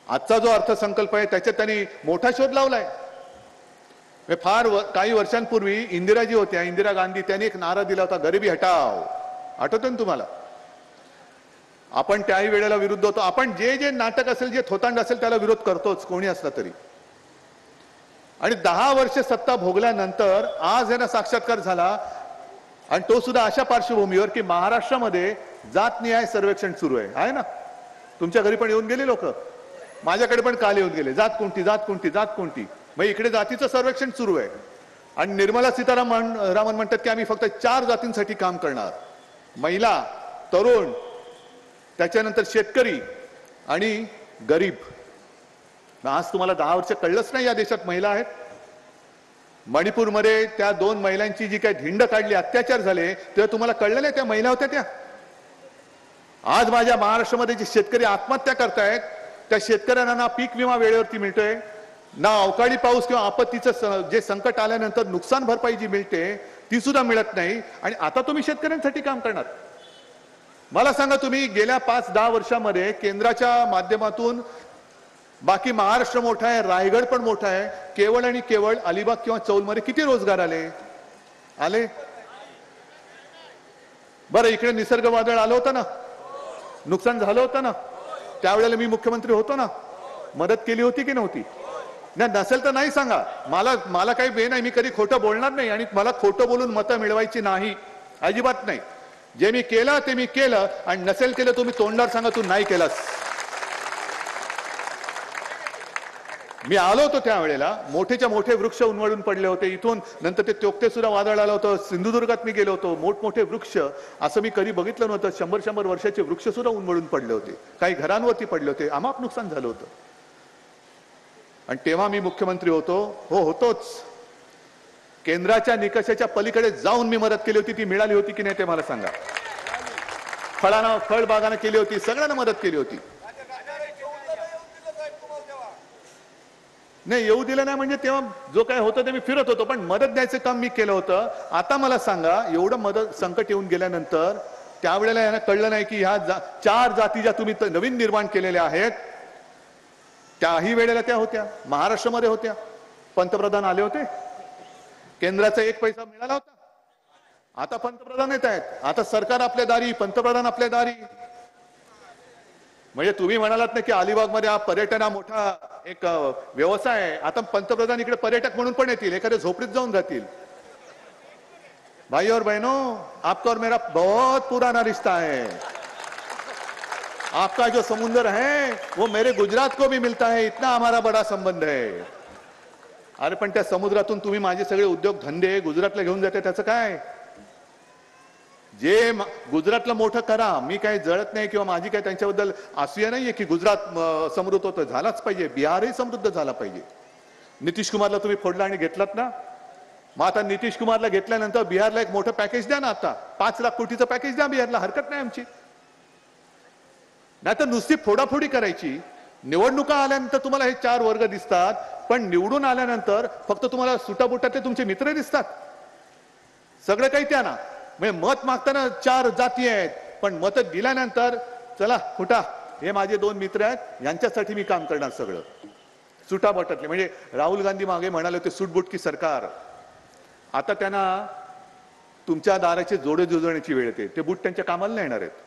आजचा जो अर्थसंकल्प आहे त्याच्यात त्यांनी मोठा शोध लावलाय. फार काही वर्षांपूर्वी इंदिराजी होत्या, इंदिरा गांधी, त्यांनी एक नारा दिला होता, गरिबी हटाव. आठवतं ना तुम्हाला? आपण त्याही वेळेला विरुद्ध होतो. आपण जे जे नाटक असेल, जे थोतांड असेल त्याला विरोध करतोच, कोणी असला तरी. आणि 10 वर्ष सत्ता भोगल्यानंतर आज यांना साक्षात्कार झाला, आणि तो सुद्धा अशा पार्श्वभूमीवर की महाराष्ट्रामध्ये जातनिहाय सर्वेक्षण सुरू आहे ना. तुमच्या घरी पण येऊन गेले लोक, माझ्याकडे पण काल येऊन गेले, जात कोणती जात कोणती जात कोणती. मग इकडे जातीचं सर्वेक्षण सुरू आहे, आणि निर्मला सीतारामन म्हणतात की आम्ही फक्त 4 जातींसाठी काम करणार: महिला, तरुण, त्याच्यानंतर शेतकरी आणि गरीब. आज तुम्हाला 10 वर्ष कळलंच नाही या देशात महिला आहेत. मणिपूरमध्ये त्या 2 महिलांची जी काही धिंड काढली, अत्याचार झाले, तेव्हा तुम्हाला कळलं नाही त्या महिला होत्या त्या. आज माझ्या महाराष्ट्रामध्ये जे शेतकरी आत्महत्या करतायत, त्या शेतकऱ्यांना ना पीक विमा वेळेवरती मिळतोय, ना अवकाळी पाऊस किंवा आपत्तीचं जे संकट आल्यानंतर नुकसान भरपाई जी मिळते ती सुद्धा मिळत नाही. आणि आता तुम्ही शेतकऱ्यांसाठी काम करणार. मला सांगा, तुम्ही गेल्या 5-10 वर्षामध्ये केंद्राच्या माध्यमातून बाकी महाराष्ट्र मोठा आहे, रायगड पण मोठा आहे, केवळ आणि केवळ अलिबाग किंवा चौलमध्ये किती रोजगार आले? बरं, इकडे निसर्ग वादळ आलं होतं ना, नुकसान झालं होतं ना, त्यावेळेला मी मुख्यमंत्री होतो ना, मदत केली होती की नव्हती? नसेल तर नाही सांगा. मला काही बे नाही, मी कधी खोटं बोलणार नाही, आणि मला खोटं बोलून मतं मिळवायची नाही, अजिबात नाही. जे मी केलं ते मी केलं, आणि नसेल केलं तुम्ही तोंडावर सांगा तू नाही केलास. मी आलो होतो त्यावेळेला, मोठेच्या मोठे वृक्ष उन्मळून पडले होते इथून. नंतर ते तोक्ते सुद्धा वादळ आलं होतं. सिंधुदुर्गात मी गेलो होतो, मोठमोठे वृक्ष असं मी कधी बघितलं नव्हतं. 100-100 वर्षाचे वृक्ष सुद्धा उन्मळून पडले होते, काही घरांवरती पडले होते, अमाप नुकसान झालं होतं. आणि तेव्हा मी मुख्यमंत्री होतोच. केंद्राच्या निकषाच्या पलीकडे जाऊन मी मदत केली होती. ती मिळाली होती की नाही ते मला सांगा. फळबागांना केली होती, सगळ्यांना मदत केली होती. नाही, येऊ दिलं नाही म्हणजे तेव्हा जो काय होतं ते मी फिरत होतो, पण मदत द्यायचं काम मी केलं होतं. आता मला सांगा, एवढं मदत संकट येऊन गेल्यानंतर त्यावेळेला यांना कळलं नाही की ह्या 4 जाती ज्या तुम्ही नवीन निर्माण केलेल्या आहेत, त्याही वेळेला त्या होत्या, महाराष्ट्रामध्ये होत्या. पंतप्रधान आले होते, केंद्राचा 1 पैसा मिळाला होता. आता पंतप्रधान येत आहेत, आता सरकार आपल्या दारी, पंतप्रधान आपल्या दारी. म्हणजे तुम्ही म्हणालात ना की अलिबागमध्ये हा पर्यटन हा मोठा एक व्यवसाय आहे. आता पंतप्रधान इकडे पर्यटक म्हणून पण येतील, एखाद्या झोपडीत जाऊन जातील. भाई और बहनों, आपका और मेरा बहुत पुराना रिश्ता है. आपका जो समुद्र है वो मेरे गुजरात को भी मिलता है, इतना हमारा बड़ा संबंध है. अरे पण त्या समुद्रातून तुम्ही माझे सगळे उद्योग धंदे गुजरातला घेऊन जाते, त्याचं काय? जे गुजरातला मोठं करा, मी काही जळत नाही किंवा माझी काही त्यांच्याबद्दल असूया नाहीये की गुजरात समृद्ध होतं, झालाच पाहिजे. बिहारही समृद्ध झाला पाहिजे. नितीश कुमारला तुम्ही फोडला आणि घेतलात ना, मग आता नितीश कुमारला घेतल्यानंतर बिहारला एक मोठं पॅकेज द्या ना. आता 5 लाख कोटीचं पॅकेज द्या बिहारला, हरकत नाही आमची. नाही तर नुसती फोडाफोडी करायची. निवडणुका आल्यानंतर तुम्हाला हे 4 वर्ग दिसतात, पण निवडून आल्यानंतर फक्त तुम्हाला सुटाबुटातले तुमचे मित्र दिसतात. सगळं काही त्या ना, म्हणजे मत मागताना 4 जाती आहेत, पण मत दिल्यानंतर चला फुटा, हे माझे 2 मित्र आहेत, यांच्यासाठी मी काम करणार. सगळं सुटाबुटातले. म्हणजे राहुल गांधी मागे म्हणाले होते सुटबुटकी सरकार. आता त्यांना तुमच्या दाराचे जोडे जुळवण्याची वेळ येते, ते बूट त्यांच्या कामाला नाही येणार आहेत.